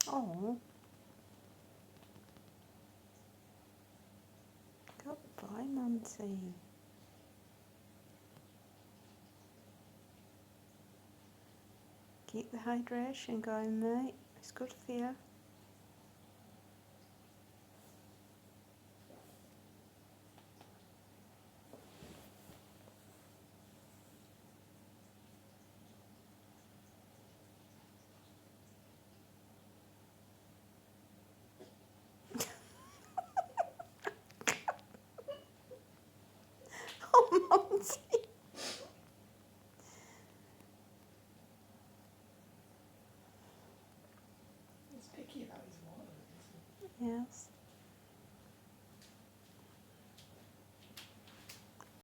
Oh, goodbye, Munty. Keep the hydration going, mate. It's good for you. Oh, Monty. He's picky about his water, isn't he? Yes.